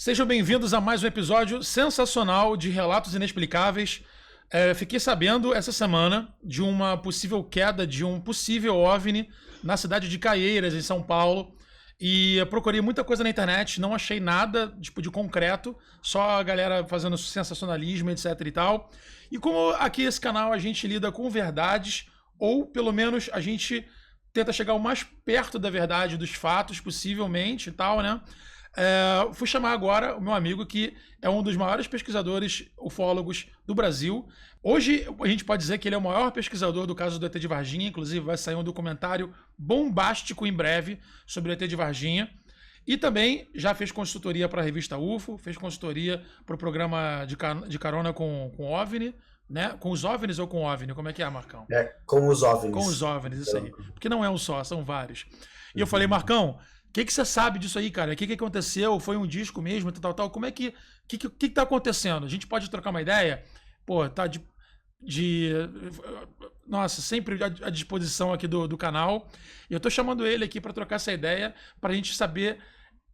Sejam bem-vindos a mais um episódio sensacional de Relatos Inexplicáveis. Fiquei sabendo essa semana de uma possível queda de um possível OVNI na cidade de Caieiras, em São Paulo. E eu procurei muita coisa na internet, não achei nada tipo, de concreto, só a galera fazendo sensacionalismo, etc e tal. E como aqui esse canal a gente lida com verdades, ou pelo menos a gente tenta chegar o mais perto da verdade dos fatos, possivelmente e tal, né? Fui chamar agora o meu amigo, que é um dos maiores pesquisadores ufólogos do Brasil. Hoje a gente pode dizer que ele é o maior pesquisador do caso do ET de Varginha. Inclusive vai sair um documentário bombástico em breve sobre o ET de Varginha. E também já fez consultoria para a revista UFO, fez consultoria para o programa de carona com OVNI, né? Com os OVNIs ou com OVNI? Como é que é, Marcão? Com os OVNIs. Com os OVNIs, isso aí. Porque não é um só, são vários. E eu falei, Marcão, o que você sabe disso aí, cara? O que aconteceu? Foi um disco mesmo, tal. Como é que tá acontecendo? A gente pode trocar uma ideia? Pô, tá nossa, sempre à disposição aqui do canal. E eu tô chamando ele aqui para trocar essa ideia, pra gente saber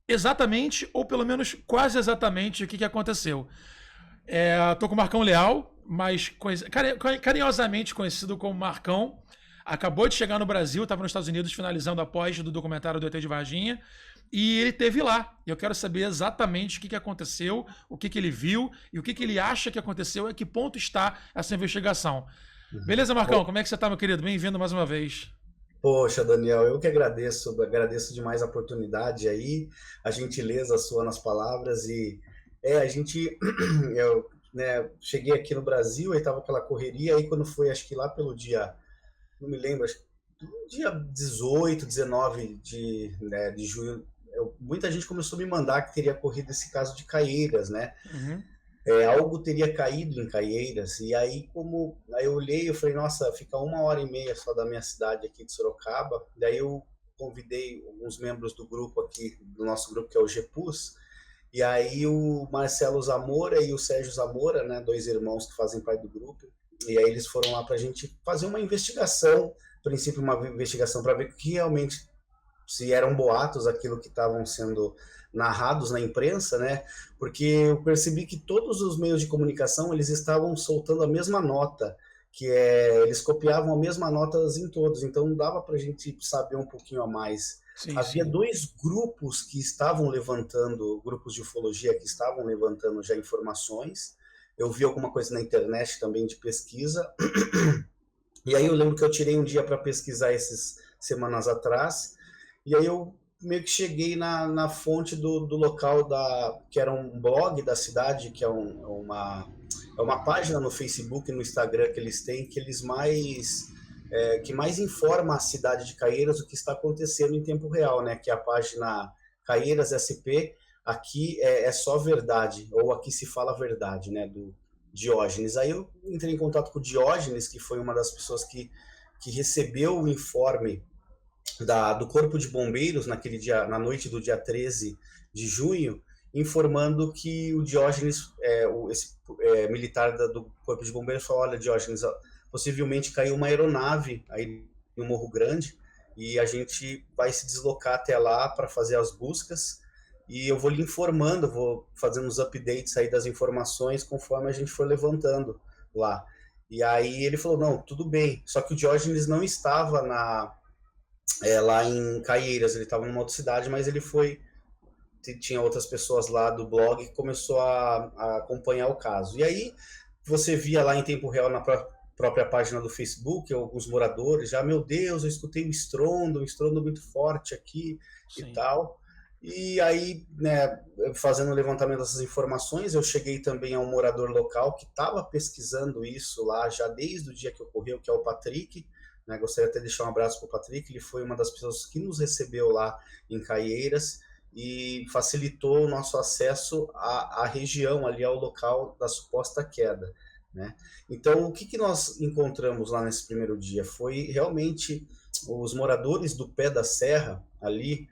exatamente, ou pelo menos quase exatamente, o que aconteceu. Tô com o Marcão Leal, mas carinhosamente conhecido como Marcão. Acabou de chegar no Brasil, estava nos Estados Unidos finalizando a pós do documentário do ET de Varginha, e ele esteve lá. Eu quero saber exatamente o que aconteceu, o que ele viu e o que ele acha que aconteceu e a que ponto está essa investigação. Beleza, Marcão? Como é que você está, meu querido? Bem-vindo mais uma vez. Poxa, Daniel, eu que agradeço demais a oportunidade aí, a gentileza sua nas palavras e eu cheguei aqui no Brasil e estava aquela correria, aí quando foi, acho que lá pelo dia, não me lembro, acho que dia 18, 19 de junho, muita gente começou a me mandar que teria ocorrido esse caso de Caieiras, né? Uhum. Algo teria caído em Caieiras, e aí aí eu olhei e falei, nossa, fica 1h30 só da minha cidade aqui de Sorocaba. Daí eu convidei alguns membros do grupo aqui, do nosso grupo, que é o GEPUS, e aí o Marcelo Zamora e o Sérgio Zamora, né, dois irmãos que fazem parte do grupo, e aí eles foram lá para a gente fazer uma investigação, a princípio uma investigação para ver o que realmente, se eram boatos aquilo que estavam sendo narrados na imprensa, né? Porque eu percebi que todos os meios de comunicação, eles estavam soltando a mesma nota, eles copiavam a mesma nota em todos, então não dava para a gente saber um pouquinho a mais. Havia dois grupos que estavam levantando, grupos de ufologia que estavam levantando já informações. Eu vi alguma coisa na internet também de pesquisa. E aí eu lembro que eu tirei um dia para pesquisar essas semanas atrás, e aí eu meio que cheguei na fonte do local, que era um blog da cidade, que é uma página no Facebook e no Instagram que eles têm, que eles que mais informa a cidade de Caieiras o que está acontecendo em tempo real, né? Que é a página Caieiras SP, aqui é só verdade, ou aqui se fala verdade, né? Do Diógenes. Aí eu entrei em contato com o Diógenes, que foi uma das pessoas que recebeu o informe do Corpo de Bombeiros naquele dia, na noite do dia 13 de junho, informando que o Diógenes, esse militar do Corpo de Bombeiros, falou: olha, Diógenes, possivelmente caiu uma aeronave aí no Morro Grande e a gente vai se deslocar até lá para fazer as buscas e eu vou lhe informando, vou fazendo os updates aí das informações conforme a gente for levantando lá. E aí ele falou: não, tudo bem, só que o Diógenes não estava lá em Caieiras, ele estava numa outra cidade, mas ele tinha outras pessoas lá do blog que começou a acompanhar o caso. E aí você via lá em tempo real na própria página do Facebook, alguns moradores já, meu Deus, eu escutei um estrondo muito forte aqui. Sim. E tal. E aí, né, fazendo o levantamento dessas informações, eu cheguei também a um morador local que estava pesquisando isso lá já desde o dia que ocorreu, que é o Patrick. Né, gostaria até de deixar um abraço para o Patrick, ele foi uma das pessoas que nos recebeu lá em Caieiras e facilitou o nosso acesso à região, ali ao local da suposta queda. Né? Então, o que nós encontramos lá nesse primeiro dia? Foi realmente os moradores do pé da serra ali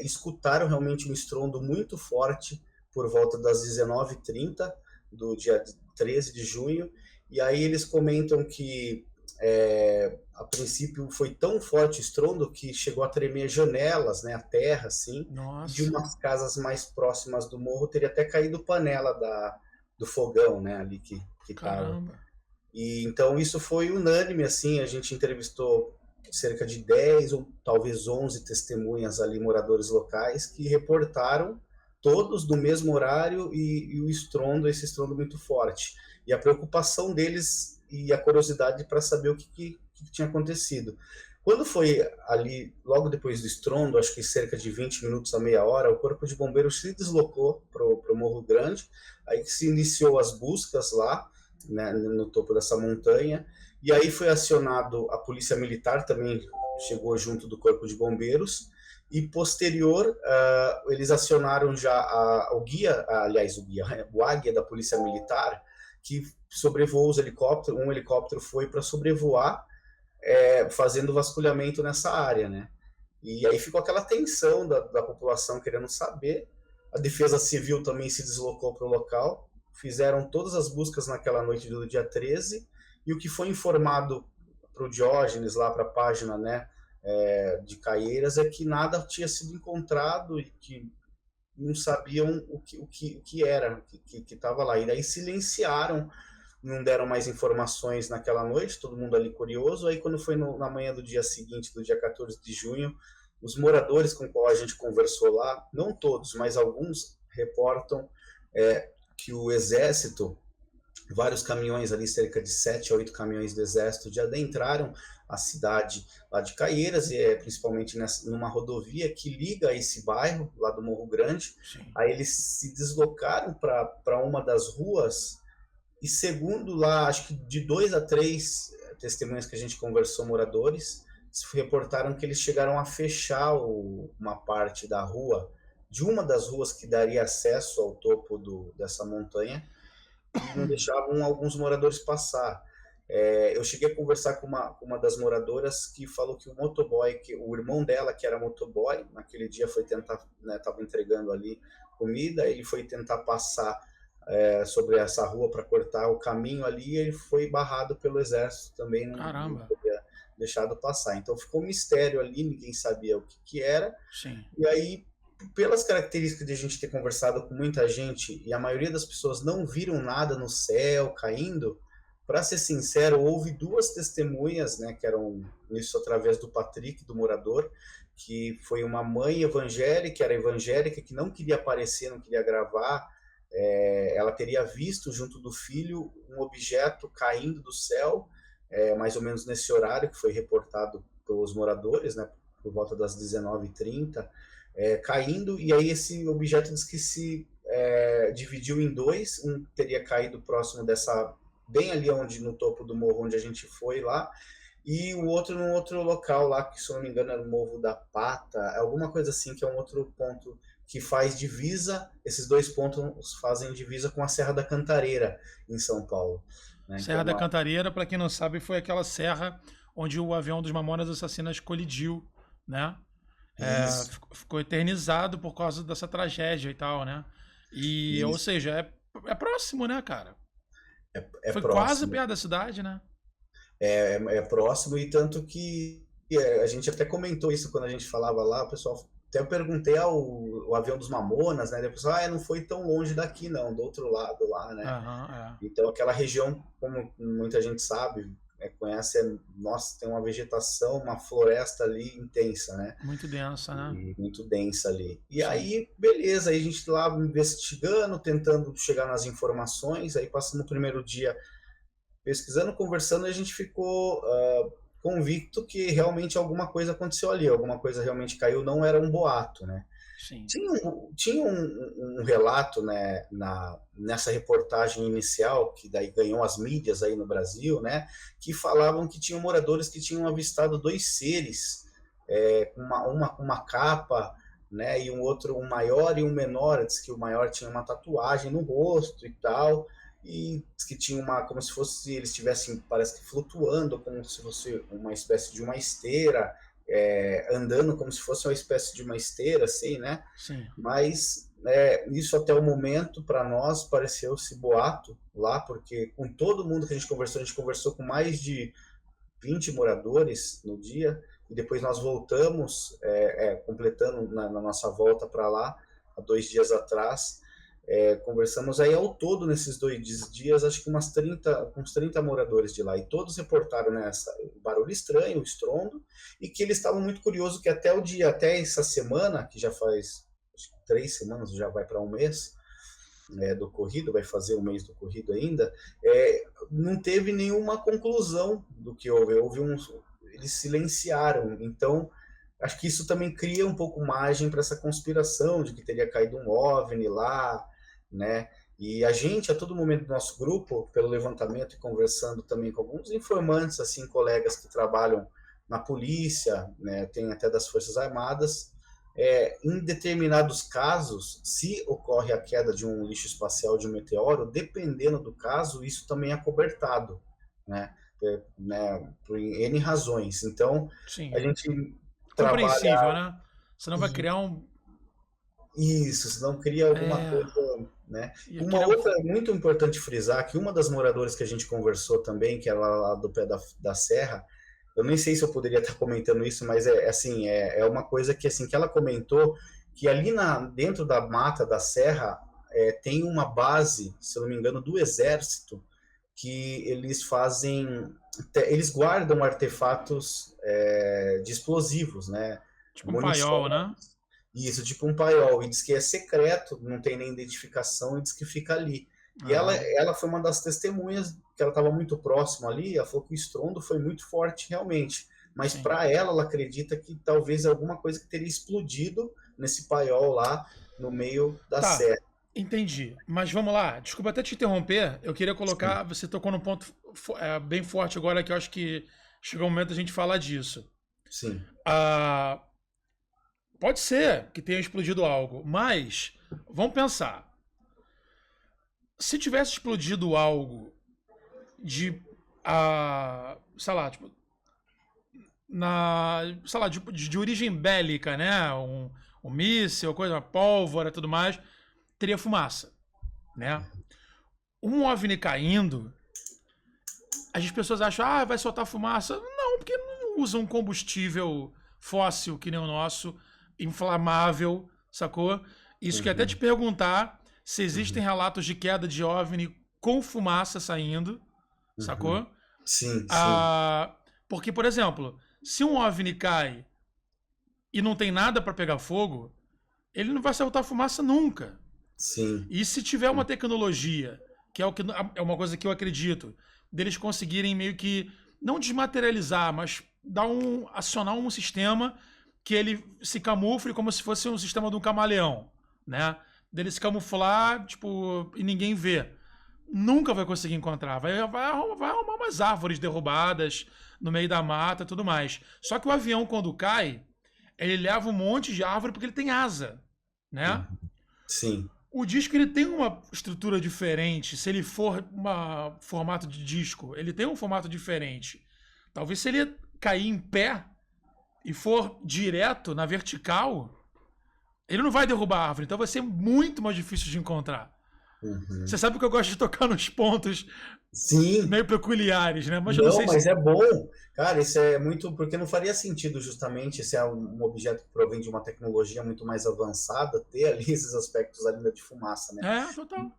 escutaram realmente um estrondo muito forte por volta das 19h30 do dia 13 de junho, e aí eles comentam que a princípio foi tão forte o estrondo que chegou a tremer janelas, né, a terra, assim, e de Nossa, umas casas mais próximas do morro teria até caído panela do fogão, né, ali que tava. caramba. E então isso foi unânime, assim, a gente entrevistou cerca de 10 ou talvez 11 testemunhas ali, moradores locais, que reportaram todos no mesmo horário e o estrondo, esse estrondo muito forte. E a preocupação deles e a curiosidade para saber o que tinha acontecido. Quando foi ali, logo depois do estrondo, acho que cerca de 20 minutos a meia hora, o Corpo de Bombeiros se deslocou para o Morro Grande, aí se iniciou as buscas lá, né, no topo dessa montanha, e aí foi acionado a Polícia Militar, também chegou junto do Corpo de Bombeiros, e posterior, eles acionaram já o guia, aliás, o águia da Polícia Militar, que sobrevoou os helicópteros, um helicóptero foi para sobrevoar, fazendo vasculhamento nessa área, né? E aí ficou aquela tensão da população querendo saber. A Defesa Civil também se deslocou para o local, fizeram todas as buscas naquela noite do dia 13, e o que foi informado para o Diógenes, lá para a página, né, de Caieiras, é que nada tinha sido encontrado e que não sabiam o que era, que estava lá. E daí silenciaram, não deram mais informações naquela noite, todo mundo ali curioso. Aí quando foi na manhã do dia seguinte, do dia 14 de junho, os moradores com qual a gente conversou lá, não todos, mas alguns reportam que o Exército, vários caminhões ali, cerca de 7 a 8 caminhões do Exército, já adentraram a cidade lá de Caieiras, e principalmente numa rodovia que liga a esse bairro, lá do Morro Grande. Sim. Aí eles se deslocaram para uma das ruas, e segundo lá, acho que de 2 a 3 testemunhas que a gente conversou, moradores, reportaram que eles chegaram a fechar uma parte da rua, de uma das ruas que daria acesso ao topo dessa montanha, e não deixavam alguns moradores passar. Eu cheguei a conversar com uma das moradoras que falou que o motoboy, que o irmão dela, que era motoboy, naquele dia foi tentar, né, estava entregando ali comida, ele foi tentar passar sobre essa rua para cortar o caminho ali, e ele foi barrado pelo Exército também, não Caramba. foi deixado passar. Então ficou um mistério ali, ninguém sabia o que era. Sim. E aí, pelas características de a gente ter conversado com muita gente e a maioria das pessoas não viram nada no céu caindo, para ser sincero, houve 2 testemunhas, né, que eram isso através do Patrick, do morador, que foi uma mãe evangélica, era evangélica, que não queria aparecer, não queria gravar. Ela teria visto junto do filho um objeto caindo do céu, mais ou menos nesse horário que foi reportado pelos moradores, né, por volta das 19h30, caindo, e aí esse objeto diz que se dividiu em 2, um teria caído próximo dessa, bem ali no topo do morro onde a gente foi lá, e o outro num outro local lá, que se eu não me engano era o Morro da Pata, alguma coisa assim, que é um outro ponto que faz divisa, esses 2 pontos fazem divisa com a Serra da Cantareira, em São Paulo. Né? Serra Então, da Cantareira, para quem não sabe, foi aquela serra onde o avião dos Mamonas Assassinas colidiu, né? isso, Ficou eternizado por causa dessa tragédia e tal, né? E, ou isso, seja, é próximo, né, cara? é Foi quase próximo. perto da cidade, né? É próximo, e tanto que a gente até comentou isso quando a gente falava lá, o pessoal, até eu perguntei o avião dos Mamonas, né, depois, não foi tão longe daqui não, do outro lado lá, né, Aham, então aquela região, como muita gente sabe, conhece, nossa, tem uma vegetação, uma floresta ali intensa, né, muito densa, né? e muito densa ali. E Sim. aí, beleza, aí a gente lá investigando, tentando chegar nas informações, aí passamos o primeiro dia pesquisando, conversando, a gente ficou convicto que realmente alguma coisa aconteceu ali, alguma coisa realmente caiu, não era um boato, né? Sim. Tinha um relato, né, nessa reportagem inicial, que daí ganhou as mídias aí no Brasil, né, que falavam que tinham moradores que tinham avistado 2 seres, com uma capa, né, e um outro, um maior e um menor, diz que o maior tinha uma tatuagem no rosto e tal, e diz que tinha como se fosse, eles estivessem, parece que flutuando, como se fosse uma espécie de uma esteira, andando como se fosse uma espécie de uma esteira, assim, né? Sim. Mas isso até o momento, para nós, pareceu-se boato lá, porque com todo mundo que a gente conversou com mais de 20 moradores no dia, e depois nós voltamos, completando na nossa volta para lá, há 2 dias atrás, conversamos aí ao todo nesses 2 dias, acho que uns 30 moradores de lá, e todos reportaram, né, o barulho estranho, o estrondo, e que eles estavam muito curiosos que até essa semana, que já faz acho que 3 semanas, já vai para um mês, do ocorrido, vai fazer um mês do ocorrido ainda, não teve nenhuma conclusão do que houve. Eles silenciaram. Então, acho que isso também cria um pouco margem para essa conspiração de que teria caído um OVNI lá, né? E a gente, a todo momento do nosso grupo, pelo levantamento e conversando também com alguns informantes, assim, colegas que trabalham na polícia, né, tem até das Forças Armadas, em determinados casos, se ocorre a queda de um lixo espacial, de um meteoro, dependendo do caso, isso também é acobertado, né? Por N razões. Então, Sim. a gente compreensível, né? Senão vai e criar um... isso, senão cria alguma coisa, né? E Uma aquele... outra muito importante frisar, que uma das moradoras que a gente conversou também, que era lá do pé da serra, eu nem sei se eu poderia estar comentando isso, mas assim, é uma coisa que, assim, que ela comentou, que ali dentro da mata da serra tem uma base, se eu não me engano, do exército, que eles guardam artefatos de explosivos, né? Tipo um paiol, Munição. né? Isso, tipo um paiol, e diz que é secreto, não tem nem identificação, e diz que fica ali. E ela foi uma das testemunhas, que ela estava muito próxima ali, ela falou que o estrondo foi muito forte realmente, mas para ela acredita que talvez alguma coisa que teria explodido nesse paiol lá, no meio da serra. Entendi, mas vamos lá, desculpa até te interromper, eu queria colocar, você tocou num ponto bem forte agora, que eu acho que chegou o momento da gente falar disso. Sim. Pode ser que tenha explodido algo, mas vamos pensar. Se tivesse explodido algo de, sei lá, tipo, sei lá, de origem bélica, né? Um míssil, coisa, uma pólvora, tudo mais, teria fumaça, né? Um OVNI caindo, as pessoas acham, vai soltar fumaça. Não, porque não usa um combustível fóssil que nem o nosso, inflamável, sacou? Isso que até te perguntar se existem relatos de queda de OVNI com fumaça saindo, sacou? Sim, sim. Porque, por exemplo, se um OVNI cai e não tem nada para pegar fogo, ele não vai soltar fumaça nunca. Sim. E se tiver uma tecnologia, que é uma coisa que eu acredito, deles conseguirem meio que não desmaterializar, mas acionar um sistema que ele se camufle como se fosse um sistema de um camaleão, né? Dele se camuflar, tipo, e ninguém vê. Nunca vai conseguir encontrar. Vai arrumar umas árvores derrubadas no meio da mata e tudo mais. Só que o avião, quando cai, ele leva um monte de árvore porque ele tem asa, né? Sim. O disco, ele tem uma estrutura diferente. Se ele for formato de disco, ele tem um formato diferente. Talvez se ele cair em pé e for direto na vertical, ele não vai derrubar a árvore. Então vai ser muito mais difícil de encontrar. Você sabe que eu gosto de tocar nos pontos meio peculiares, né? Mas eu não sei mas é bom. Cara, isso é muito... Porque não faria sentido, justamente, se é um objeto que provém de uma tecnologia muito mais avançada, ter ali esses aspectos ainda de fumaça, né? Total.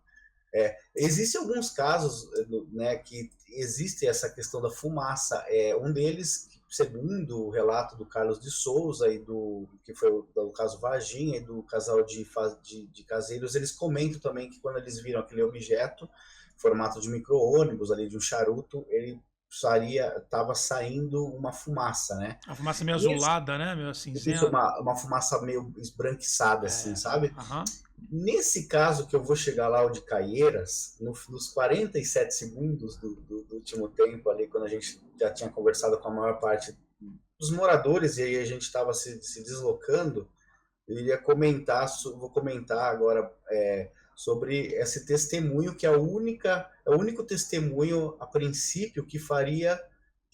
Existem alguns casos, né, que existe essa questão da fumaça. Um deles, segundo o relato do Carlos de Souza, que foi o caso Varginha, e do casal de caseiros, eles comentam também que quando eles viram aquele objeto, formato de micro-ônibus, ali de um charuto, ele estava saindo uma fumaça, né? A fumaça meio azulada, né? Meio cinzenta. Isso, uma fumaça meio esbranquiçada, assim, sabe? Nesse caso que eu vou chegar lá, o de Caieiras, nos 47 segundos do último tempo ali, quando a gente já tinha conversado com a maior parte dos moradores, e aí a gente estava se deslocando, eu iria vou comentar agora sobre esse testemunho, que é o único testemunho, a princípio, que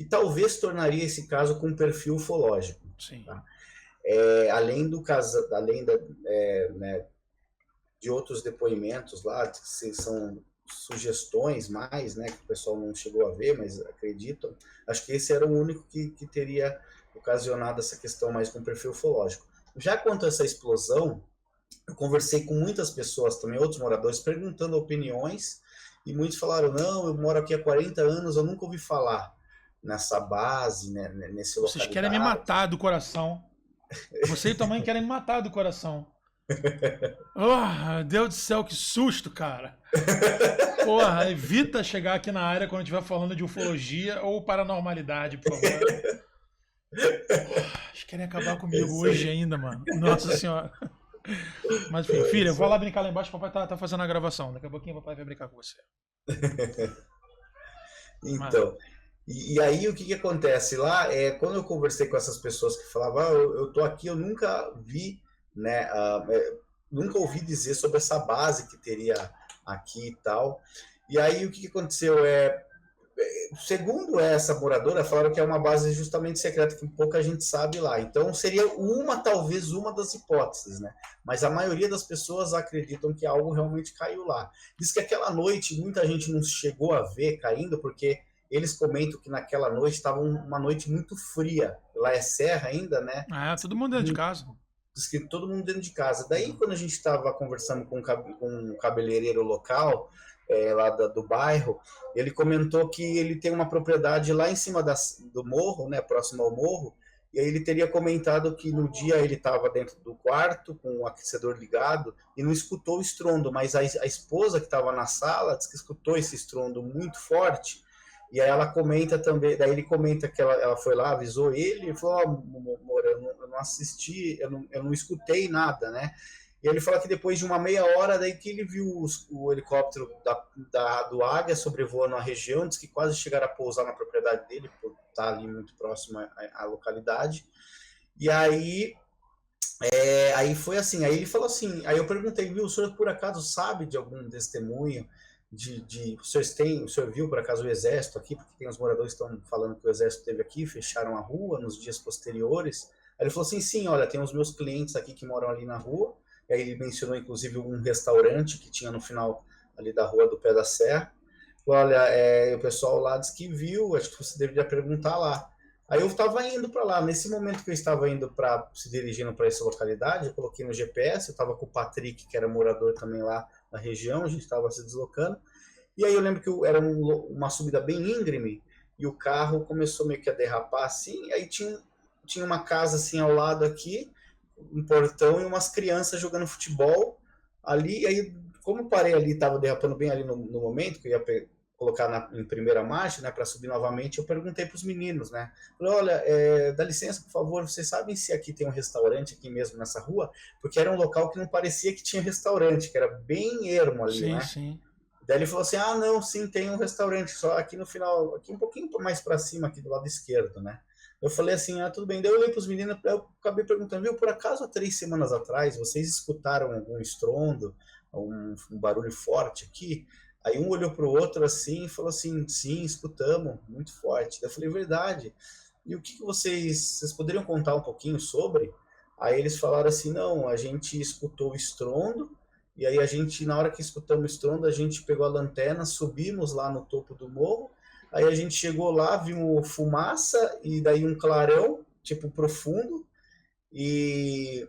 talvez tornaria esse caso com um perfil ufológico. Sim. Tá? Além de outros depoimentos lá, que são sugestões mais, né, que o pessoal não chegou a ver, mas acreditam. Acho que esse era o único que teria ocasionado essa questão mais com perfil ufológico. Já quanto a essa explosão, eu conversei com muitas pessoas também, outros moradores, perguntando opiniões, e muitos falaram, não, eu moro aqui há 40 anos, eu nunca ouvi falar nessa base, né, nesse Vocês querem me localidade. matar do coração. Você e tua mãe querem me matar do coração. Oh, Deus do céu, que susto, cara. Porra, evita chegar aqui na área quando estiver falando de ufologia ou paranormalidade, por favor. Eles querem acabar comigo hoje ainda, mano. Nossa senhora. Mas enfim, filha, eu vou lá brincar lá embaixo, papai tá fazendo a gravação. Daqui a pouquinho o papai vai brincar com você. Então, e aí o que acontece lá é quando eu conversei com essas pessoas que falavam, eu tô aqui, eu nunca vi, né, nunca ouvi dizer sobre essa base que teria aqui e tal. E aí o que aconteceu segundo essa moradora, falaram que é uma base justamente secreta, que pouca gente sabe lá. Então seria talvez uma das hipóteses, né? Mas a maioria das pessoas acreditam que algo realmente caiu lá. Diz que aquela noite muita gente não chegou a ver caindo, porque eles comentam que naquela noite estava uma noite muito fria. Lá é serra ainda, né? Todo mundo dentro de casa. Diz que todo mundo dentro de casa. Daí, quando a gente estava conversando com um cabeleireiro local, lá do bairro, ele comentou que ele tem uma propriedade lá em cima do morro, né, próximo ao morro, e aí ele teria comentado que no dia ele estava dentro do quarto com o aquecedor ligado e não escutou o estrondo, mas a esposa que estava na sala disse que escutou esse estrondo muito forte. E aí ela comenta também, daí ele comenta que ela foi lá, avisou ele, e falou, amor, eu não assisti, eu não escutei nada, né? E ele fala que depois de uma meia hora, daí que ele viu o helicóptero do Águia sobrevoando a região, diz que quase chegaram a pousar na propriedade dele, por estar ali muito próximo à localidade. E aí foi assim, aí ele falou assim, aí eu perguntei, viu, o senhor por acaso sabe de algum testemunho o senhor viu por acaso o exército aqui, porque tem os moradores que estão falando que o exército esteve aqui, fecharam a rua nos dias posteriores. Aí ele falou assim, sim, olha, tem os meus clientes aqui que moram ali na rua. E aí ele mencionou inclusive um restaurante que tinha no final ali da rua do Pé da Serra. Olha, o pessoal lá disse que viu, acho que você deveria perguntar lá. Aí eu estava indo para lá, nesse momento que eu estava indo se dirigindo para essa localidade, eu coloquei no GPS, eu estava com o Patrick, que era morador também lá na região, a gente estava se deslocando, e aí eu lembro que era uma subida bem íngreme, e o carro começou meio que a derrapar assim, e aí tinha uma casa assim ao lado aqui, um portão e umas crianças jogando futebol ali, e aí como eu parei ali, estava derrapando bem ali no momento, que eu ia colocar em primeira marcha, né, para subir novamente, eu perguntei para os meninos, né, falei, olha, dá licença, por favor, vocês sabem se aqui tem um restaurante aqui mesmo nessa rua? Porque era um local que não parecia que tinha restaurante, que era bem ermo ali, sim, né? Sim. Daí ele falou assim, não, sim, tem um restaurante, só aqui no final, aqui um pouquinho mais para cima, aqui do lado esquerdo, né? Eu falei assim, tudo bem. Daí eu olhei para os meninos, eu acabei perguntando, viu, por acaso há 3 semanas atrás vocês escutaram algum estrondo, um barulho forte aqui? Aí um olhou para o outro assim e falou assim, sim, escutamos, muito forte. Daí eu falei, verdade. E o que vocês poderiam contar um pouquinho sobre? Aí eles falaram assim, não, a gente escutou o estrondo, e aí na hora que escutamos o estrondo, a gente pegou a lanterna, subimos lá no topo do morro, aí a gente chegou lá, vimos fumaça e daí um clarão, tipo, profundo, e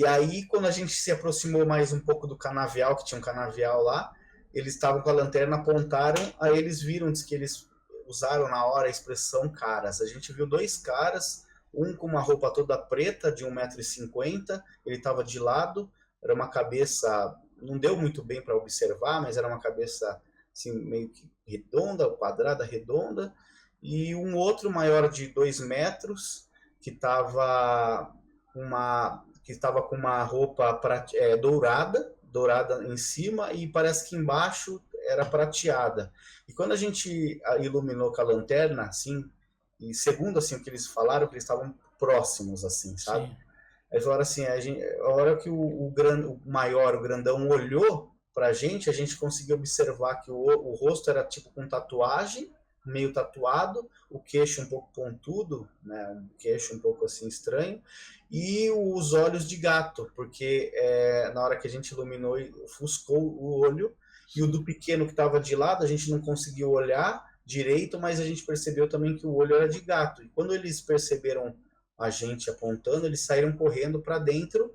aí quando a gente se aproximou mais um pouco do canavial, que tinha um canavial lá, eles estavam com a lanterna, apontaram, aí eles viram, diz que eles usaram na hora a expressão caras. A gente viu 2 caras, um com uma roupa toda preta, de 1,50 m, ele estava de lado, era uma cabeça, não deu muito bem para observar, mas era uma cabeça assim, meio que redonda, quadrada, redonda, e um outro maior de 2 metros, que estava com uma roupa dourada em cima, e parece que embaixo era prateada. E quando a gente iluminou com a lanterna, assim, e segundo assim o que eles falaram, que eles estavam próximos, assim, sabe? Sim. Aí falaram assim, a hora que o grandão olhou pra gente, a gente conseguiu observar que o rosto era tipo com tatuagem, meio tatuado, o queixo um pouco pontudo, né, um queixo um pouco assim estranho, e os olhos de gato, porque na hora que a gente iluminou, ofuscou o olho, E o do pequeno que estava de lado, a gente não conseguiu olhar direito, mas a gente percebeu também que o olho era de gato. E quando eles perceberam a gente apontando, eles saíram correndo para dentro,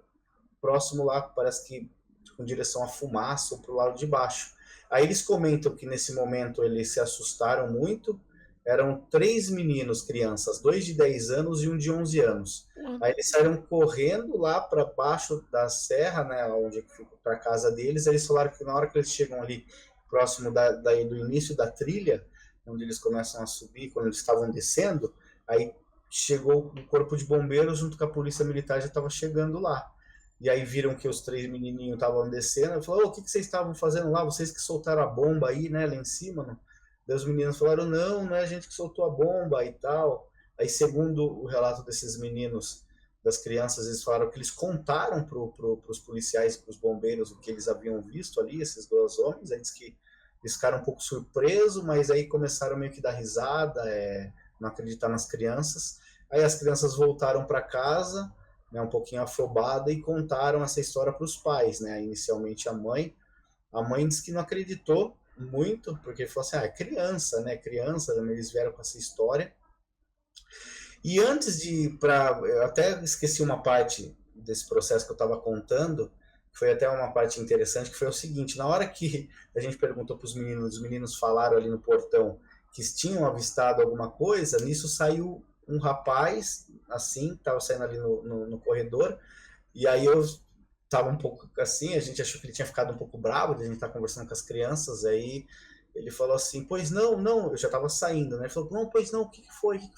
próximo lá, parece que com direção à fumaça ou para o lado de baixo. Aí eles comentam que nesse momento eles se assustaram muito. Eram 3 meninos, crianças, 2 de 10 anos e um de 11 anos. Aí eles saíram correndo lá para baixo da serra, né, onde fica para a casa deles. Eles falaram que na hora que eles chegam ali próximo do início da trilha, onde eles começam a subir, quando eles estavam descendo, aí chegou o corpo de bombeiros junto com a polícia militar, já estava chegando lá. E aí viram que os 3 menininhos estavam descendo, e falaram: o que vocês estavam fazendo lá? Vocês que soltaram a bomba aí, né, lá em cima, não? Daí os meninos falaram: não é a gente que soltou a bomba e tal. Aí, segundo o relato desses meninos, das crianças, eles falaram que eles contaram para os policiais, para os bombeiros, o que eles haviam visto ali, esses 2 homens. Aí diz que eles ficaram um pouco surpresos, mas aí começaram meio que dar risada, não acreditar nas crianças. Aí as crianças voltaram para casa, né, um pouquinho afobada, e contaram essa história para os pais, né? Inicialmente a mãe disse que não acreditou muito, porque falou assim: é criança, né? Criança, eles vieram com essa história. E antes eu até esqueci uma parte desse processo que eu estava contando, que foi até uma parte interessante, que foi o seguinte: na hora que a gente perguntou para os meninos falaram ali no portão que tinham avistado alguma coisa, nisso saiu um rapaz, assim, estava saindo ali no corredor, e aí eu estava um pouco assim, a gente achou que ele tinha ficado um pouco bravo de a gente estar conversando com as crianças. Aí ele falou assim: pois não, eu já estava saindo, né? Ele falou: não, pois não, o que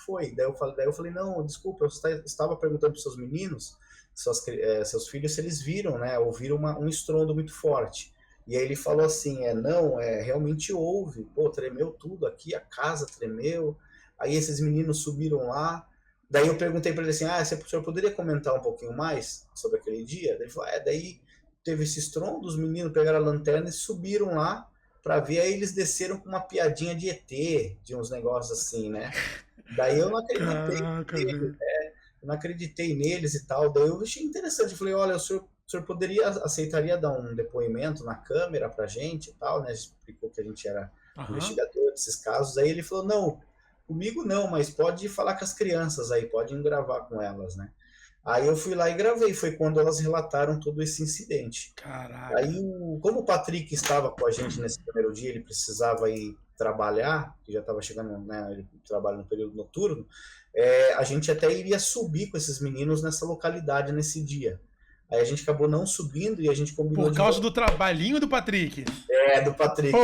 foi? Daí eu falei: não, desculpa, eu estava perguntando para os seus meninos, seus filhos, se eles viram, né? Ouviram um estrondo muito forte. E aí ele falou assim: não, realmente houve, pô, tremeu tudo aqui, a casa tremeu. Aí esses meninos subiram lá. Daí eu perguntei para ele assim: o senhor poderia comentar um pouquinho mais sobre aquele dia? Daí ele falou: daí teve esse estrondo, os meninos pegaram a lanterna e subiram lá para ver. Aí eles desceram com uma piadinha de ET, de uns negócios assim, né? Daí eu não acreditei. Caraca, neles, eu não acreditei neles e tal. Daí eu achei interessante. Eu falei: olha, o senhor aceitaria dar um depoimento na câmera pra gente e tal, né? A gente explicou que a gente era investigador desses casos. Aí ele falou: não, comigo não, mas pode falar com as crianças aí, pode gravar com elas, né? Aí eu fui lá e gravei, foi quando elas relataram todo esse incidente. Caraca. Aí, como o Patrick estava com a gente nesse primeiro dia, ele precisava ir trabalhar, que já estava chegando, né, ele trabalha no período noturno, a gente até iria subir com esses meninos nessa localidade nesse dia. Aí a gente acabou não subindo e a gente combinou... Por causa do trabalhinho do Patrick. Do Patrick. Pô,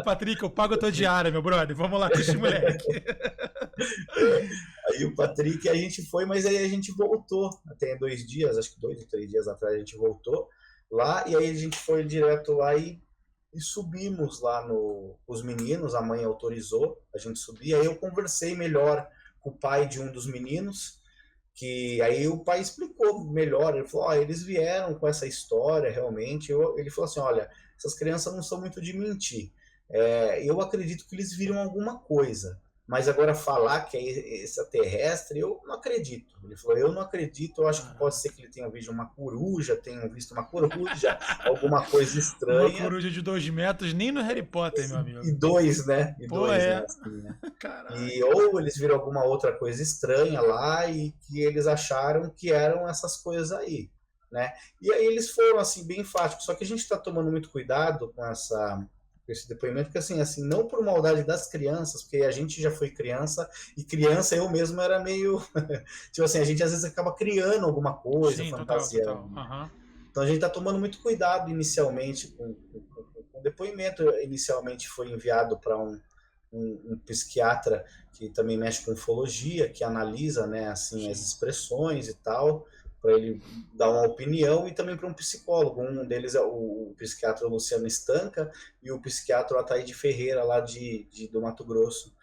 Patrick, eu pago a tua diária, meu brother. Vamos lá com esse moleque. Aí o Patrick, a gente foi, mas aí a gente voltou. Até 2 dias, acho que 2 ou 3 dias atrás a gente voltou lá. E aí a gente foi direto lá e subimos lá os meninos. A mãe autorizou a gente subir. Aí eu conversei melhor com o pai de um dos meninos, que aí o pai explicou melhor. Ele falou: eles vieram com essa história realmente. Ele falou assim: olha, essas crianças não são muito de mentir. Eu acredito que eles viram alguma coisa, mas agora falar que é extraterrestre, eu não acredito. Ele falou: eu não acredito, eu acho que pode ser que ele tenha visto uma coruja, alguma coisa estranha. Uma coruja de 2 metros, nem no Harry Potter, meu amigo. E 2, né? Né, assim, né? E ou eles viram alguma outra coisa estranha lá e que eles acharam que eram essas coisas aí, né? E aí eles foram, assim, bem enfáticos. Só que a gente está tomando muito cuidado com esse depoimento, porque assim, não por maldade das crianças, porque a gente já foi criança, e criança eu mesmo era meio... tipo assim, a gente às vezes acaba criando alguma coisa, fantasiando. Total. Então a gente está tomando muito cuidado inicialmente com o depoimento. Inicialmente foi enviado para um psiquiatra que também mexe com ufologia, que analisa, né, assim, as expressões e tal, para ele dar uma opinião, e também para um psicólogo. Um deles é o psiquiatra Luciano Estanca e o psiquiatra Ataíde Ferreira, lá do Mato Grosso,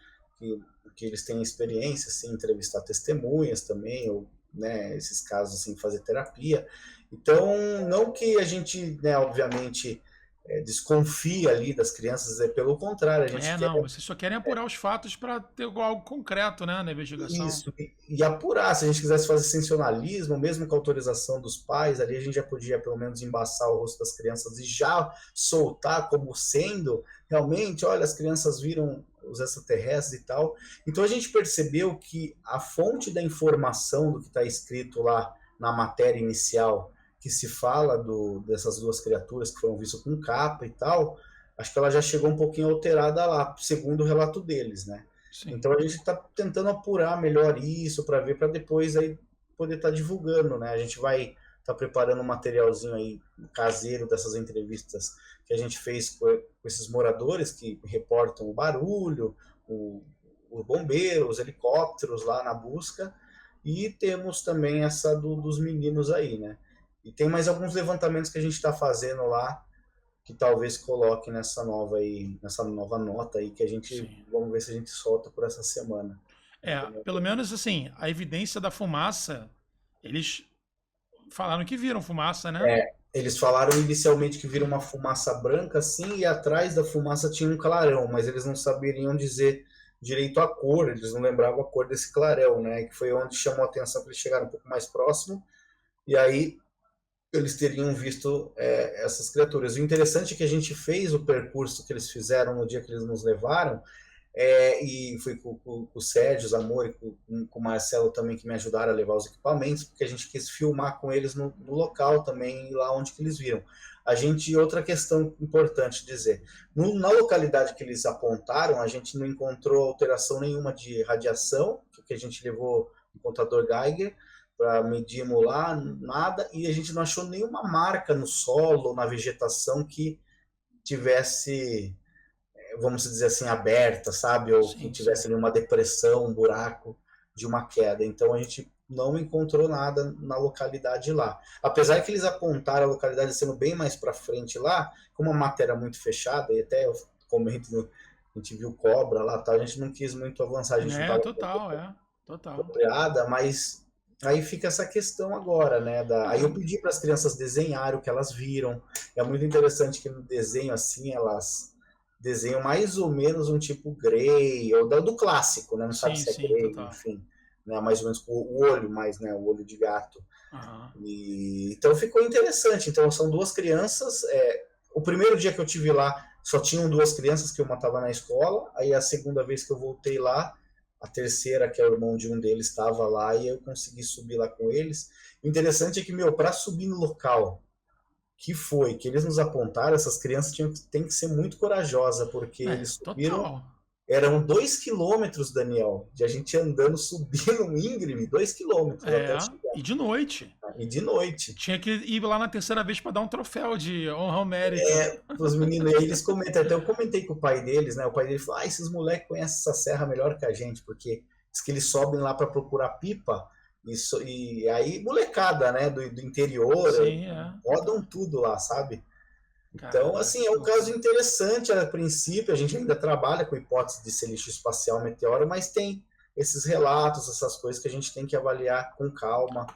que eles têm experiência, assim, entrevistar testemunhas também, ou, né, esses casos, assim, fazer terapia. Então, não que a gente, né, obviamente, desconfia ali das crianças, pelo contrário, a gente quer Não, vocês só querem apurar os fatos para ter algo concreto, né, na investigação. isso, e apurar. Se a gente quisesse fazer sensacionalismo, mesmo com a autorização dos pais, ali a gente já podia pelo menos embaçar o rosto das crianças e já soltar como sendo, realmente, olha, as crianças viram os extraterrestres e tal. Então a gente percebeu que a fonte da informação do que está escrito lá na matéria inicial, que se fala dessas duas criaturas que foram vistas com capa e tal, acho que ela já chegou um pouquinho alterada lá, segundo o relato deles, né? Sim. Então a gente está tentando apurar melhor isso para ver, para depois aí poder estar divulgando, né? A gente vai estar preparando um materialzinho aí caseiro dessas entrevistas que a gente fez com esses moradores que reportam o barulho, o bombeiro, os helicópteros lá na busca, e temos também essa dos meninos aí, né? E tem mais alguns levantamentos que a gente está fazendo lá que talvez coloque nessa nova nota aí que a gente Sim. vamos ver se a gente solta por essa semana. Pelo menos assim, a evidência da fumaça, eles falaram que viram fumaça, né? Eles falaram inicialmente que viram uma fumaça branca assim e atrás da fumaça tinha um clarão, mas eles não saberiam dizer direito a cor, eles não lembravam a cor desse clarão, né? Que foi onde chamou a atenção que eles chegaram um pouco mais próximo e aí eles teriam visto essas criaturas. O interessante é que a gente fez o percurso que eles fizeram no dia que eles nos levaram, e foi com o Sérgio Zamor e com o Marcelo também que me ajudaram a levar os equipamentos, porque a gente quis filmar com eles no local também, lá onde que eles viram. Outra questão importante dizer, na localidade que eles apontaram, a gente não encontrou alteração nenhuma de radiação, porque a gente levou um contador Geiger, para medirmos lá, nada, e a gente não achou nenhuma marca no solo, na vegetação que tivesse, vamos dizer assim, aberta, sabe? Ou que tivesse ali uma depressão, um buraco de uma queda. Então a gente não encontrou nada na localidade lá. Apesar que eles apontaram a localidade sendo bem mais para frente lá, como a matéria muito fechada, e até eu comento, a gente viu cobra lá, tá? A gente não quis muito avançar, a gente não estava Total. apropriada, mas aí fica essa questão agora, né? Aí eu pedi para as crianças desenharem o que elas viram. É muito interessante que no desenho, assim, elas desenham mais ou menos um tipo Grey, ou do clássico, né? Não sabe se é Grey, enfim. Né? Mais ou menos com o olho, mais, né? O olho de gato. Então ficou interessante. Então são duas crianças. O primeiro dia que eu tive lá, só tinham duas crianças, que uma estava na escola. Aí a segunda vez que eu voltei lá, a terceira, que é o irmão de um deles, estava lá e eu consegui subir lá com eles. O interessante é que, para subir no local que eles nos apontaram, essas crianças têm que ser muito corajosas, porque eles subiram, eram 2 quilômetros, Daniel, de a gente andando, subindo um íngreme, 2 quilômetros até chegar. E de noite. E de noite. Tinha que ir lá na terceira vez para dar um troféu de honra ao mérito. Os meninos, eles comentam, até eu comentei com o pai deles, né? O pai dele falou, esses moleques conhecem essa serra melhor que a gente, porque diz que eles sobem lá para procurar pipa, e aí molecada, né? Do interior, rodam tudo lá, sabe? Então, assim, é um caso interessante a princípio, a gente ainda trabalha com hipótese de ser lixo espacial meteoro, mas tem esses relatos, essas coisas que a gente tem que avaliar com calma.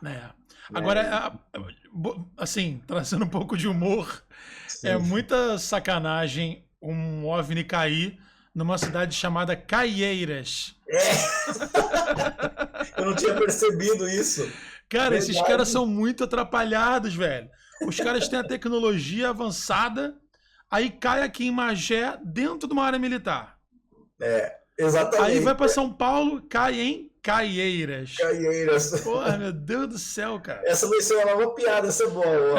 Agora, assim, trazendo um pouco de humor, é muita sacanagem um OVNI cair numa cidade chamada Caieiras. Eu não tinha percebido isso. Cara, esses caras são muito atrapalhados, velho. Os caras têm a tecnologia avançada, aí cai aqui em Magé, dentro de uma área militar. Exatamente. Aí vai para São Paulo, cai em Caieiras. Caieiras. Porra, meu Deus do céu, cara. Essa vai ser uma nova piada, essa é boa.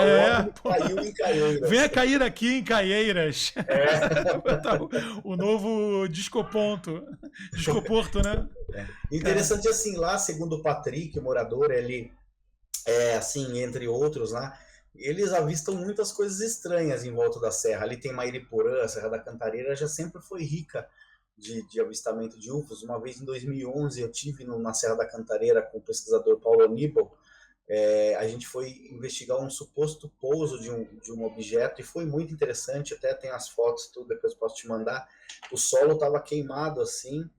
Caiu em Caieiras. Venha cair aqui em Caieiras. O novo Discoporto, né? Interessante assim, lá, segundo o Patrick, o morador, ele assim, entre outros, né? Eles avistam muitas coisas estranhas em volta da serra. Ali tem Mairiporã, a Serra da Cantareira já sempre foi rica de avistamento de UFOs. Uma vez em 2011 eu tive na Serra da Cantareira com o pesquisador Paulo Aníbal. A gente foi investigar um suposto pouso de um objeto e foi muito interessante. Até tem as fotos, tudo, depois posso te mandar. O solo estava queimado assim,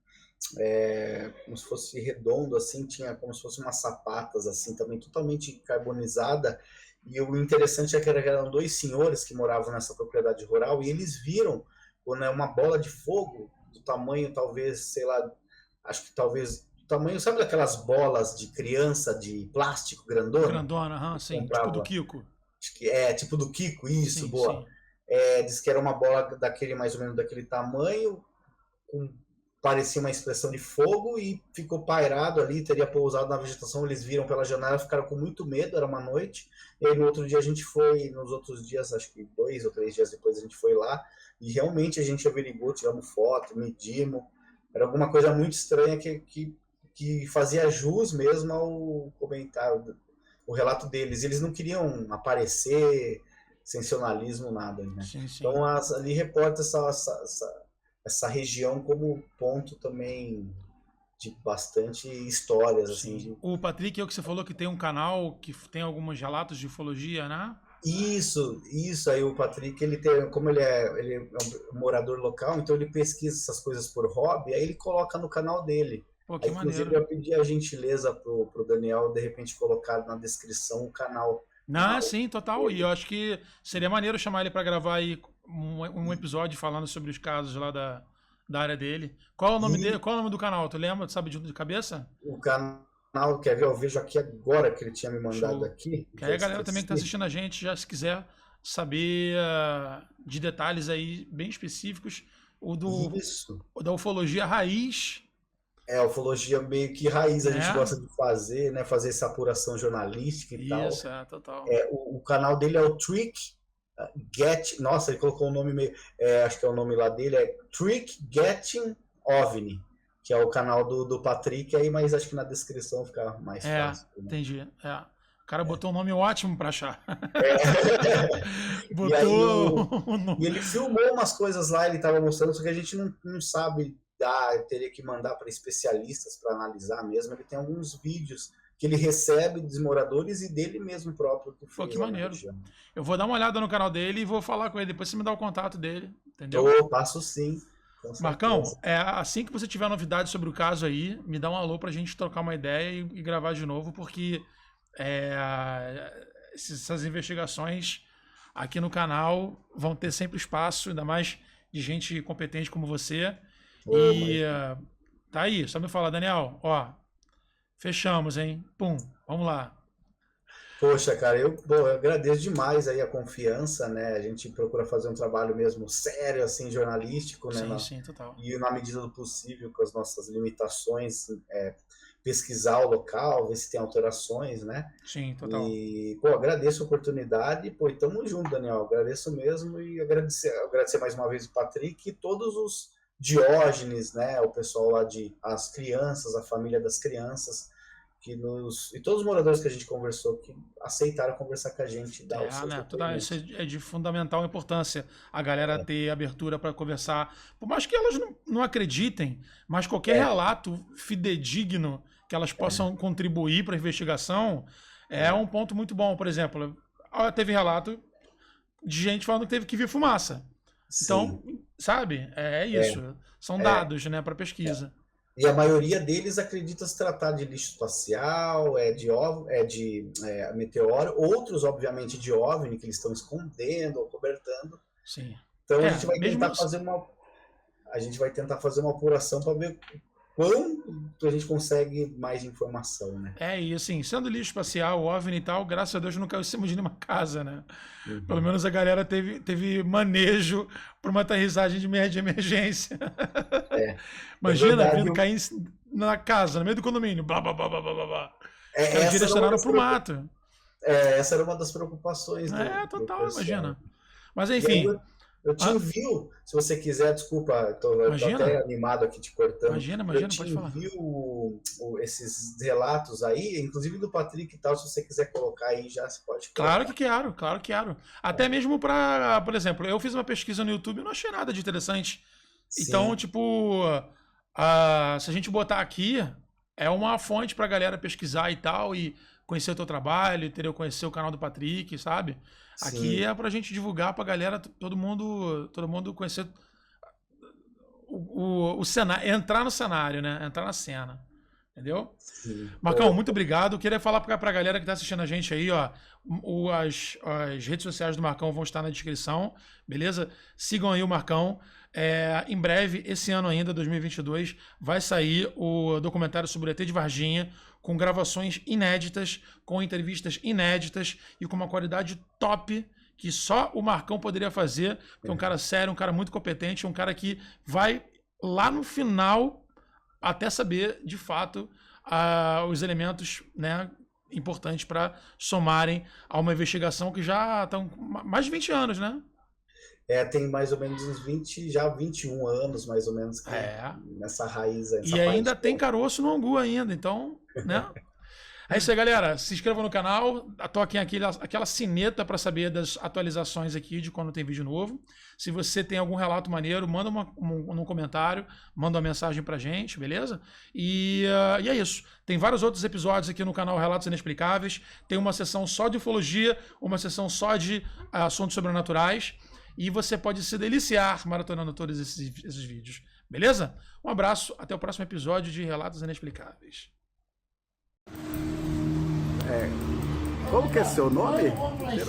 como se fosse redondo assim, tinha como se fosse umas sapatas assim, também totalmente carbonizada. E o interessante é que eram dois senhores que moravam nessa propriedade rural e eles viram quando é uma bola de fogo do tamanho, talvez, sei lá, acho que talvez do tamanho, sabe aquelas bolas de criança de plástico grandona? Grandona, Que sim. Tipo do comprava, Kiko. acho que é tipo do Kiko, isso, Sim, boa. sim. Diz que era uma bola daquele mais ou menos daquele tamanho, com, parecia uma expressão de fogo e ficou pairado ali, teria pousado na vegetação. Eles viram pela janela, ficaram com muito medo, era uma noite. E aí no outro dia a gente foi, nos outros dias, acho que 2 ou 3 dias depois a gente foi lá e realmente a gente averiguou, tiramos foto, medimos. Era alguma coisa muito estranha que fazia jus mesmo ao comentário, o relato deles. Eles não queriam aparecer sensacionalismo, nada, né? Sim, sim. Então ali reporta essa região como ponto também de bastante histórias, assim. Sim. O Patrick é o que você falou que tem um canal que tem alguns relatos de ufologia, né? Isso aí o Patrick, ele tem, como ele é um morador local, então ele pesquisa essas coisas por hobby, aí ele coloca no canal dele. Pô, que Aí, inclusive, maneiro. eu pedi a gentileza pro Daniel, de repente, colocar na descrição o canal Não, sim, total. E eu dele. acho que seria maneiro chamar ele pra gravar aí um episódio falando sobre os casos lá da área dele. Qual é o nome dele? E Qual é o nome do canal? Tu lembra? Tu sabe de cabeça? o canal, quer ver? Eu vejo aqui agora que ele tinha me mandado Show. aqui, Que que aí eu a galera também que tá esqueci. assistindo a gente, já se quiser saber de detalhes aí bem específicos, Isso. o da ufologia raiz, É, ufologia meio que raiz a gente né? gosta de fazer, né? Fazer essa apuração jornalística e tal. Isso, é, total. O canal dele é o Trick Get. Nossa, ele colocou um nome meio. Acho que é o nome lá dele, é Trick Getting OVNI, que é o canal do Patrick aí, mas acho que na descrição fica mais É, fácil, né? entendi. É. O cara botou um nome ótimo pra achar. É. E aí Botou o e nome. ele filmou umas coisas lá, ele estava mostrando, só que a gente não sabe dar, teria que mandar para especialistas para analisar mesmo. Ele tem alguns vídeos que ele recebe dos moradores e dele mesmo próprio que Pô, que fez lá na maneiro. região. Eu vou dar uma olhada no canal dele e vou falar com ele. Depois você me dá o contato dele, entendeu? Eu passo sim, com Marcão, certeza. assim que você tiver novidades sobre o caso aí, me dá um alô pra gente trocar uma ideia e gravar de novo, porque essas investigações aqui no canal vão ter sempre espaço, ainda mais de gente competente como você. Oh, E mas... tá aí, só me falar, Daniel, ó, fechamos, hein? Pum, vamos lá. Poxa, cara, eu agradeço demais aí a confiança, né? A gente procura fazer um trabalho mesmo sério, assim, jornalístico, né? Sim, sim, total. E na medida do possível, com as nossas limitações, pesquisar o local, ver se tem alterações, né? Sim, total. E, pô, agradeço a oportunidade, pô, e tamo junto, Daniel, agradeço mesmo e agradecer mais uma vez o Patrick e todos os Diógenes, né? O pessoal lá as crianças, a família das crianças, e todos os moradores que a gente conversou que aceitaram conversar com a gente e dar os seus Né? Isso depoimentos. é de fundamental importância a galera ter abertura para conversar. Por mais que elas não acreditem, mas qualquer É, relato fidedigno que elas possam contribuir para a investigação é um ponto muito bom. Por exemplo, teve relato de gente falando que teve que vir fumaça. Então, sim. sabe? É É, isso. São é. dados, né, para pesquisa. E a maioria deles acredita se tratar de lixo espacial, meteoro, outros, obviamente, de OVNI, que eles estão escondendo ou cobertando. Sim. Então Mesmo. a gente vai tentar fazer uma apuração para ver quanto a gente consegue mais informação, né? E assim, sendo lixo espacial, OVNI e tal, graças a Deus não caiu em cima de nenhuma casa, né? Pelo Uhum. menos a galera teve manejo para uma aterrissagem de emergência. É, é Imagina, verdade. vindo cair na casa, no meio do condomínio, blá, blá, blá, blá, blá, blá, blá. Os caras Essa era uma direcionaram das pro mato. essa era uma das preocupações do Total, pessoal. imagina. Mas E aí enfim, eu te ah, envio, se você quiser, desculpa, eu tô até imagina, animado aqui te cortando. Eu imagina, te pode falar. envio esses relatos aí, inclusive do Patrick e tal, se você quiser colocar aí já, você pode Claro colocar. que quero, claro que quero. Até mesmo para, por exemplo, eu fiz uma pesquisa no YouTube e não achei nada de interessante. Então, Sim, tipo, se a gente botar aqui, é uma fonte pra galera pesquisar e tal, e conhecer o teu trabalho, entendeu? Conhecer o canal do Patrick, sabe? Aqui sim. é pra gente divulgar pra galera, todo mundo conhecer o cenário, entrar no cenário, né? Entrar na cena. Entendeu? Sim. Marcão, muito obrigado. Queria falar pra galera que tá assistindo a gente aí, ó. As redes sociais do Marcão vão estar na descrição, beleza? Sigam aí o Marcão. Em breve, esse ano ainda, 2022, vai sair o documentário sobre o ET de Varginha, com gravações inéditas, com entrevistas inéditas e com uma qualidade top que só o Marcão poderia fazer, porque é um cara sério, um cara muito competente, um cara que vai lá no final até saber, de fato, os elementos, né, importantes para somarem a uma investigação que já estão mais de 20 anos, né? Tem mais ou menos uns 20, já 21 anos, mais ou menos, nessa raiz. E ainda tem caroço no angu ainda, então, né? É isso aí, galera. Se inscrevam no canal, toquem aquela sineta para saber das atualizações aqui de quando tem vídeo novo. Se você tem algum relato maneiro, manda um comentário, manda uma mensagem pra gente, beleza? E é isso. Tem vários outros episódios aqui no canal Relatos Inexplicáveis. Tem uma sessão só de ufologia, uma sessão só de assuntos sobrenaturais. E você pode se deliciar maratonando todos esses vídeos, beleza? Um abraço, até o próximo episódio de Relatos Inexplicáveis. Como que é seu nome?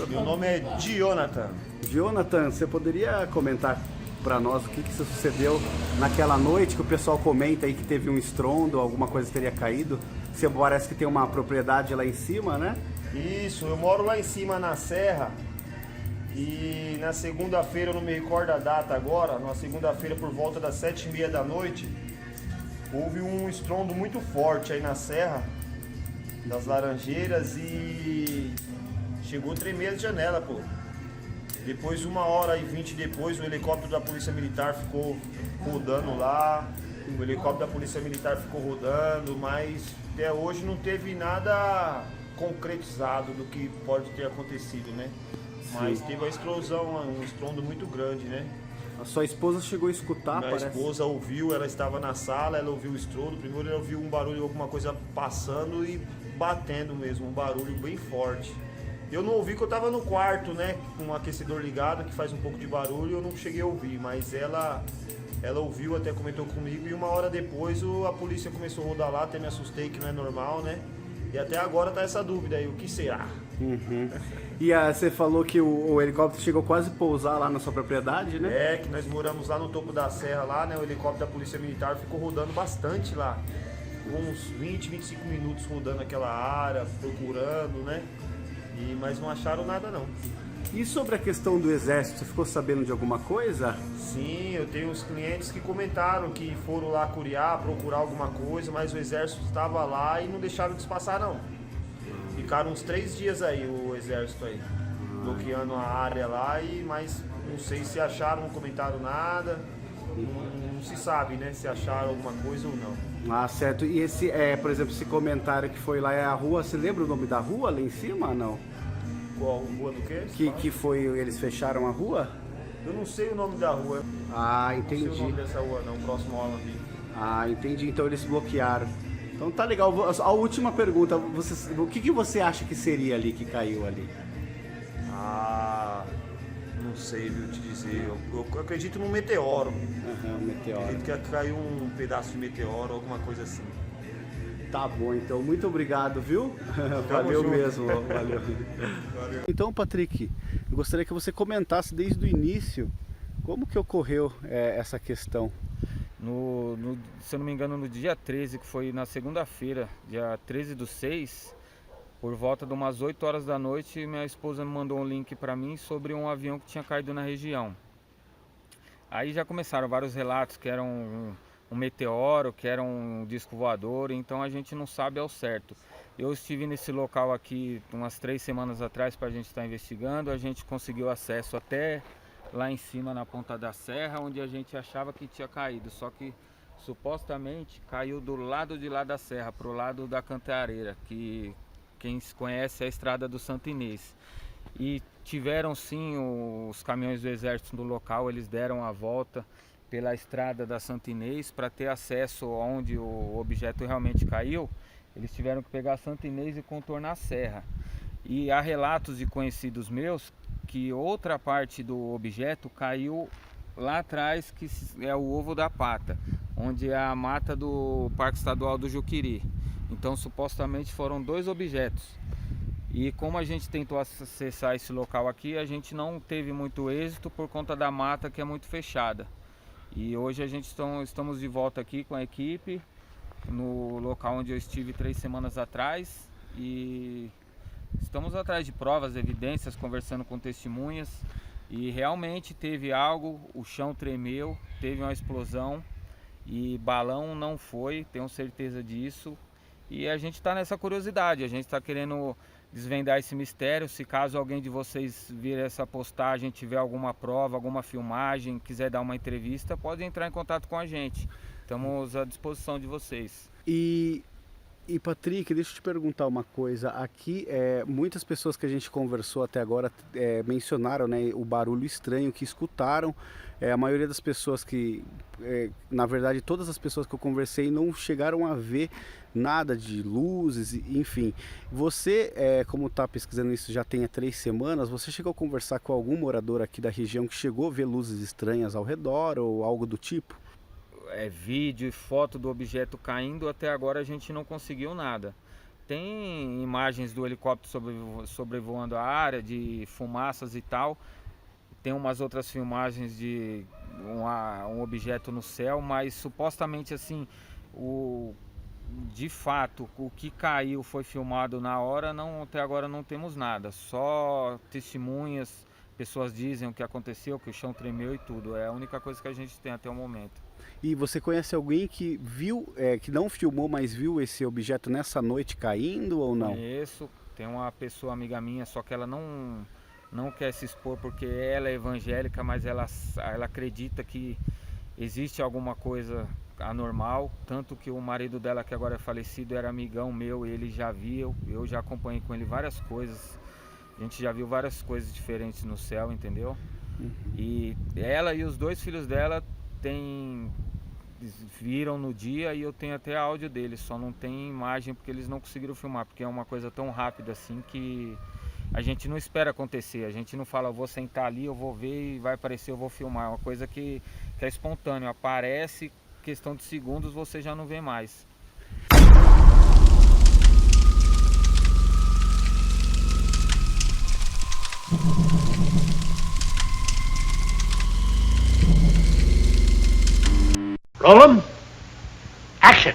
Meu nome é Jonathan. Jonathan, você poderia comentar para nós o que sucedeu naquela noite que o pessoal comenta aí que teve um estrondo, alguma coisa teria caído? Você parece que tem uma propriedade lá em cima, né? Isso, eu moro lá em cima na serra e na segunda-feira, eu não me recordo a data agora, na segunda-feira por volta das 7h30 da noite, houve um estrondo muito forte aí na serra das Laranjeiras e chegou a tremer a janela, pô. Depois, 1h20 depois, o helicóptero da Polícia Militar ficou rodando lá. O helicóptero da Polícia Militar ficou rodando, mas até hoje não teve nada concretizado do que pode ter acontecido, né? Mas teve a explosão, um estrondo muito grande, né? A sua esposa chegou a escutar, Minha esposa ouviu, ela estava na sala, ela ouviu o estrondo. Primeiro ela ouviu um barulho, alguma coisa passando e batendo mesmo, um barulho bem forte. Eu não ouvi, que eu estava no quarto, né, com um aquecedor ligado, que faz um pouco de barulho, eu não cheguei a ouvir, mas ela ouviu, até comentou comigo, e 1 hora depois a polícia começou a rodar lá, até me assustei, que não é normal, né, e até agora tá essa dúvida aí, o que será? Uhum. E você falou que o helicóptero chegou quase a pousar lá na sua propriedade, né? Que nós moramos lá no topo da serra, lá, né, o helicóptero da Polícia Militar ficou rodando bastante lá. Uns 20, 25 minutos rodando aquela área, procurando, né? Mas não acharam nada não. E sobre a questão do exército, você ficou sabendo de alguma coisa? Sim, eu tenho uns clientes que comentaram que foram lá curiar, procurar alguma coisa, mas o exército estava lá e não deixaram de passar não. Ficaram uns 3 dias aí, o exército aí, bloqueando a área lá, mas não sei se acharam, não comentaram nada. Não se sabe, né, se acharam alguma coisa ou não. Ah, certo. E esse, por exemplo, esse comentário que foi lá é a rua, você lembra o nome da rua lá em cima ou não? Qual rua do quê? Que foi, eles fecharam a rua? Eu não sei o nome da rua. Ah, entendi. Não sei o nome dessa rua não, próximo ao ali. Ah, entendi. Então eles bloquearam. Então tá legal. A última pergunta, o que você acha que seria ali, que caiu ali? Não sei, viu, te dizer. Eu acredito num meteoro. Um meteoro. Acredito que caiu um pedaço de meteoro, alguma coisa assim. Tá bom, então. Muito obrigado, viu? Valeu mesmo. Valeu. Então, Patrick, eu gostaria que você comentasse desde o início como que ocorreu essa questão. Se eu não me engano, no dia 13, que foi na segunda-feira, dia 13/6, por volta de umas 8 horas da noite, minha esposa me mandou um link para mim sobre um avião que tinha caído na região. Aí já começaram vários relatos que era um meteoro, que era um disco voador, então a gente não sabe ao certo. Eu estive nesse local aqui umas 3 semanas atrás para a gente estar investigando, a gente conseguiu acesso até lá em cima na ponta da serra, onde a gente achava que tinha caído, só que supostamente caiu do lado de lá da serra, pro lado da Cantareira, que quem se conhece é a estrada do Santo Inês. E tiveram sim os caminhões do exército no local, eles deram a volta pela estrada da Santo Inês para ter acesso aonde o objeto realmente caiu. Eles tiveram que pegar a Santo Inês e contornar a serra. E há relatos de conhecidos meus que outra parte do objeto caiu lá atrás, que é o Ovo da Pata, onde é a mata do Parque Estadual do Juquiri. Então supostamente foram 2 objetos. E como a gente tentou acessar esse local aqui, a gente não teve muito êxito por conta da mata, que é muito fechada. E hoje a gente estamos de volta aqui com a equipe no local onde eu estive 3 semanas atrás, e estamos atrás de provas, evidências, conversando com testemunhas, e realmente teve algo, o chão tremeu, teve uma explosão e balão não foi, tenho certeza disso. E a gente está nessa curiosidade, a gente está querendo desvendar esse mistério. Se caso alguém de vocês vir essa postagem, tiver alguma prova, alguma filmagem, quiser dar uma entrevista, pode entrar em contato com a gente. Estamos à disposição de vocês. E Patrick, deixa eu te perguntar uma coisa. Aqui, muitas pessoas que a gente conversou até agora mencionaram, né, o barulho estranho que escutaram. A maioria das pessoas que, na verdade, todas as pessoas que eu conversei não chegaram a ver nada de luzes, enfim. Você, como está pesquisando isso já tem 3 semanas, você chegou a conversar com algum morador aqui da região que chegou a ver luzes estranhas ao redor ou algo do tipo? Vídeo e foto do objeto caindo, até agora a gente não conseguiu nada. Tem imagens do helicóptero sobrevoando a área, de fumaças e tal. Tem umas outras filmagens de um objeto no céu, mas supostamente assim, de fato, o que caiu foi filmado na hora, até agora não temos nada. Só testemunhas, pessoas dizem o que aconteceu, que o chão tremeu e tudo. É a única coisa que a gente tem até o momento. E você conhece alguém que viu, que não filmou, mas viu esse objeto nessa noite caindo ou não? Conheço, tem uma pessoa amiga minha, só que ela não quer se expor porque ela é evangélica, mas ela acredita que existe alguma coisa anormal, tanto que o marido dela, que agora é falecido, era amigão meu, ele já viu, eu já acompanhei com ele várias coisas, a gente já viu várias coisas diferentes no céu, entendeu? E ela e os 2 filhos dela viram no dia, e eu tenho até áudio deles, só não tem imagem porque eles não conseguiram filmar, porque é uma coisa tão rápida assim que a gente não espera acontecer, a gente não fala, eu vou sentar ali, eu vou ver e vai aparecer, eu vou filmar. É uma coisa que é espontâneo, aparece, questão de segundos você já não vê mais. Roll 'em. Action.